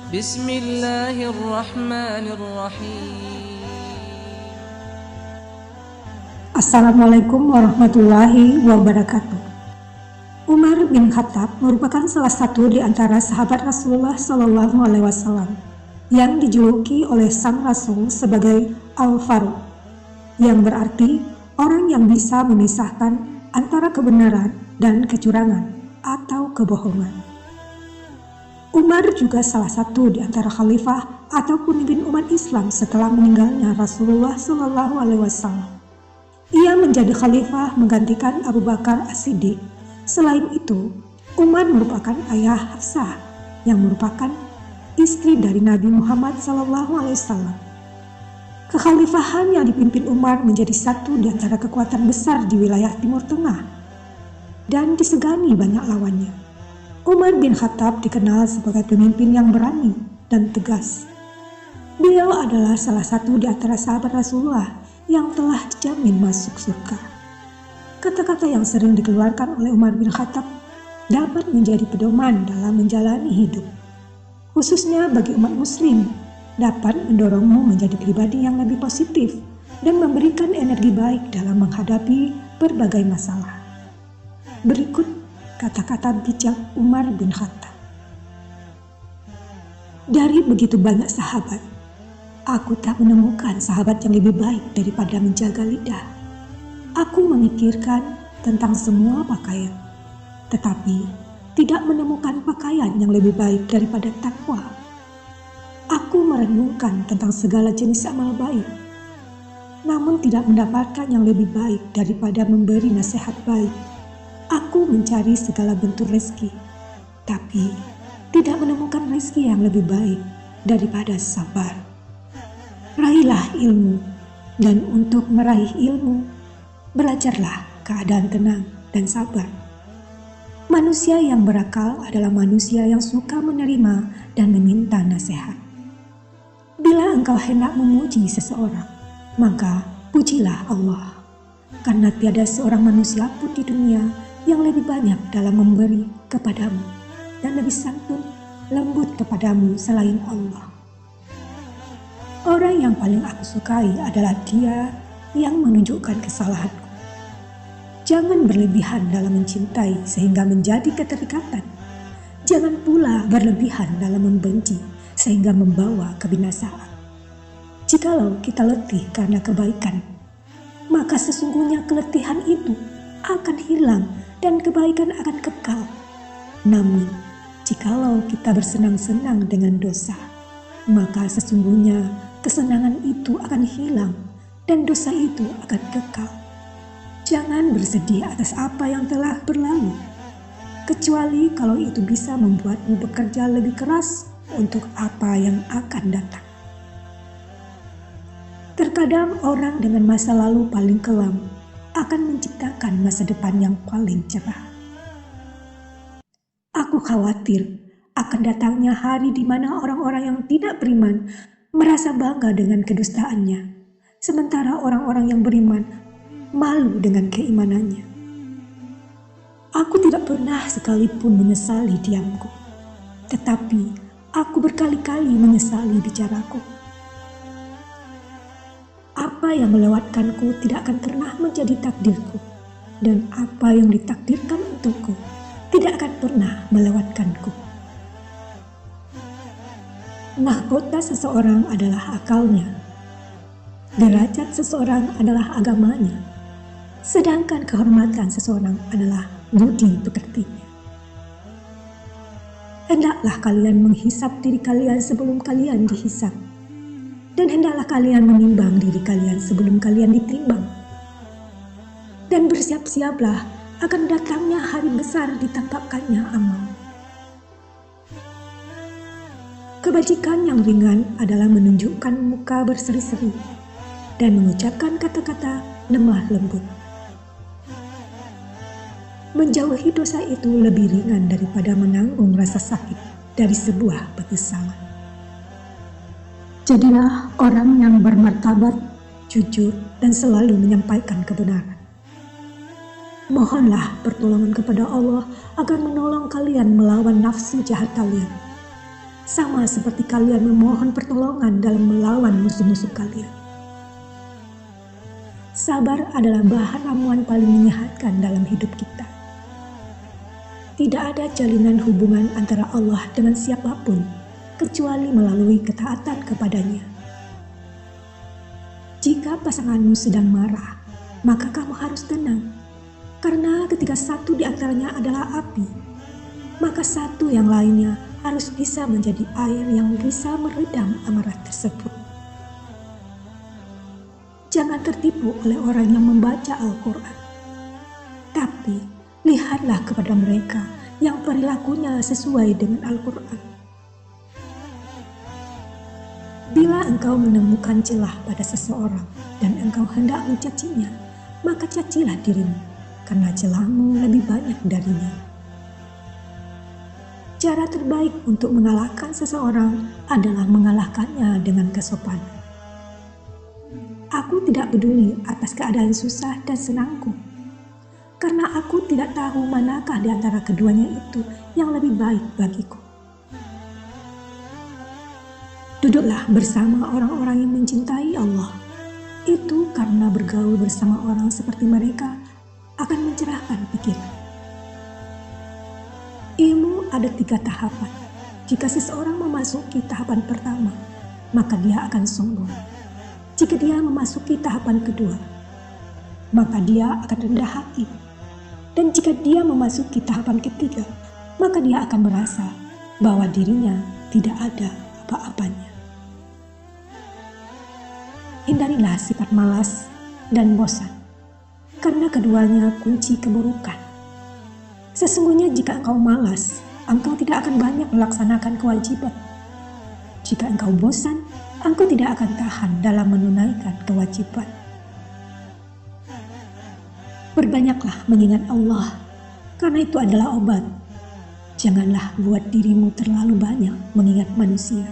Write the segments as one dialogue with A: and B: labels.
A: Bismillahirrahmanirrahim.
B: Assalamualaikum warahmatullahi wabarakatuh. Umar bin Khattab merupakan salah satu di antara sahabat Rasulullah SAW yang dijuluki oleh sang Rasul sebagai Al-Faruq, yang berarti orang yang bisa memisahkan antara kebenaran dan kecurangan atau kebohongan. Umar juga salah satu di antara khalifah atau pemimpin umat Islam setelah meninggalnya Rasulullah SAW. Ia menjadi khalifah menggantikan Abu Bakar As-Siddiq. Selain itu, Umar merupakan ayah Hafsah yang merupakan istri dari Nabi Muhammad SAW. Kekhalifahan yang dipimpin Umar menjadi satu di antara kekuatan besar di wilayah Timur Tengah dan disegani banyak lawannya. Umar bin Khattab dikenal sebagai pemimpin yang berani dan tegas. Beliau adalah salah satu di antara sahabat Rasulullah yang telah dijamin masuk surga. Kata-kata yang sering dikeluarkan oleh Umar bin Khattab dapat menjadi pedoman dalam menjalani hidup, khususnya bagi umat muslim, dapat mendorongmu menjadi pribadi yang lebih positif dan memberikan energi baik dalam menghadapi berbagai masalah. Berikut kata-kata bijak Umar bin Khattab. Dari begitu banyak sahabat, aku tak menemukan sahabat yang lebih baik daripada menjaga lidah. Aku memikirkan tentang semua pakaian, tetapi tidak menemukan pakaian yang lebih baik daripada takwa. Aku merenungkan tentang segala jenis amal baik, namun tidak mendapatkan yang lebih baik daripada memberi nasihat baik. Aku mencari segala bentuk rezeki, tapi tidak menemukan rezeki yang lebih baik daripada sabar. Raihlah ilmu, dan untuk meraih ilmu, belajarlah keadaan tenang dan sabar. Manusia yang berakal adalah manusia yang suka menerima dan meminta nasihat. Bila engkau hendak memuji seseorang, maka pujilah Allah, karena tiada seorang manusia pun di dunia yang lebih banyak dalam memberi kepadamu dan lebih santun, lembut kepadamu selain Allah. Orang yang paling aku sukai adalah dia yang menunjukkan kesalahanku. Jangan berlebihan dalam mencintai sehingga menjadi keterikatan. Jangan pula berlebihan dalam membenci sehingga membawa kebinasaan. Jikalau kita letih karena kebaikan, maka sesungguhnya keletihan itu akan hilang dan kebaikan akan kekal. Namun, jikalau kita bersenang-senang dengan dosa, maka sesungguhnya kesenangan itu akan hilang dan dosa itu akan kekal. Jangan bersedih atas apa yang telah berlalu, kecuali kalau itu bisa membuatmu bekerja lebih keras untuk apa yang akan datang. Terkadang orang dengan masa lalu paling kelam akan menciptakan masa depan yang paling cerah. Aku khawatir akan datangnya hari di mana orang-orang yang tidak beriman merasa bangga dengan kedustaannya, sementara orang-orang yang beriman malu dengan keimanannya. Aku tidak pernah sekalipun menyesali diamku, tetapi aku berkali-kali menyesali bicaraku. Apa yang melewatkanku tidak akan pernah menjadi takdirku, dan apa yang ditakdirkan untukku tidak akan pernah melewatkanku. Mahkota seseorang adalah akalnya, derajat seseorang adalah agamanya, sedangkan kehormatan seseorang adalah budi pekertinya. Hendaklah kalian menghisap diri kalian sebelum kalian dihisap, dan hendaklah kalian menimbang diri kalian sebelum kalian ditimbang. Dan bersiap-siaplah akan datangnya hari besar ditangkapkannya amal. Kebajikan yang ringan adalah menunjukkan muka berseri-seri dan mengucapkan kata-kata lemah lembut. Menjauhi dosa itu lebih ringan daripada menanggung rasa sakit dari sebuah penyesalan. Jadilah orang yang bermartabat, jujur, dan selalu menyampaikan kebenaran. Mohonlah pertolongan kepada Allah agar menolong kalian melawan nafsu jahat kalian. sama seperti kalian memohon pertolongan dalam melawan musuh-musuh kalian. Sabar adalah bahan ramuan paling menyehatkan dalam hidup kita. Tidak ada jalinan hubungan antara Allah dengan siapapun kecuali melalui ketaatan kepadanya. Jika pasanganmu sedang marah, maka kamu harus tenang. Karena ketika satu di antaranya adalah api, maka satu yang lainnya harus bisa menjadi air yang bisa meredam amarah tersebut. Jangan tertipu oleh orang yang membaca Al-Quran. Tapi, lihatlah kepada mereka yang perilakunya sesuai dengan Al-Quran. Bila engkau menemukan celah pada seseorang dan engkau hendak mencacinya, maka cacilah dirimu, karena celahmu lebih banyak darinya. Cara terbaik untuk mengalahkan seseorang adalah mengalahkannya dengan kesopanan. Aku tidak peduli atas keadaan susah dan senangku, karena aku tidak tahu manakah di antara keduanya itu yang lebih baik bagiku. Duduklah bersama orang-orang yang mencintai Allah. Itu karena bergaul bersama orang seperti mereka akan mencerahkan pikiran. Ilmu ada 3 tahapan. Jika seseorang memasuki tahapan pertama, maka dia akan sombong. Jika dia memasuki tahapan kedua, maka dia akan rendah hati. Dan jika dia memasuki tahapan ketiga, maka dia akan merasa bahwa dirinya tidak ada apa-apanya. Hindarilah sifat malas dan bosan, karena keduanya kunci keburukan. Sesungguhnya jika engkau malas, engkau tidak akan banyak melaksanakan kewajiban. Jika engkau bosan, engkau tidak akan tahan dalam menunaikan kewajiban. Berbanyaklah mengingat Allah, karena itu adalah obat. Janganlah buat dirimu terlalu banyak mengingat manusia,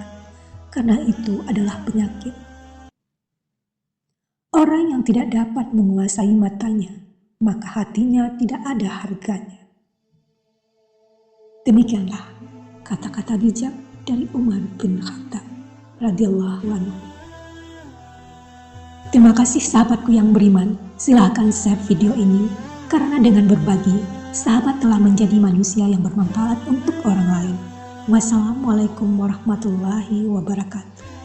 B: karena itu adalah penyakit. Orang yang tidak dapat menguasai matanya, maka hatinya tidak ada harganya. Demikianlah kata-kata bijak dari Umar bin Khattab radhiyallahu anhu. Terima kasih sahabatku yang beriman. Silahkan share video ini, karena dengan berbagi, sahabat telah menjadi manusia yang bermanfaat untuk orang lain. Wassalamualaikum warahmatullahi wabarakatuh.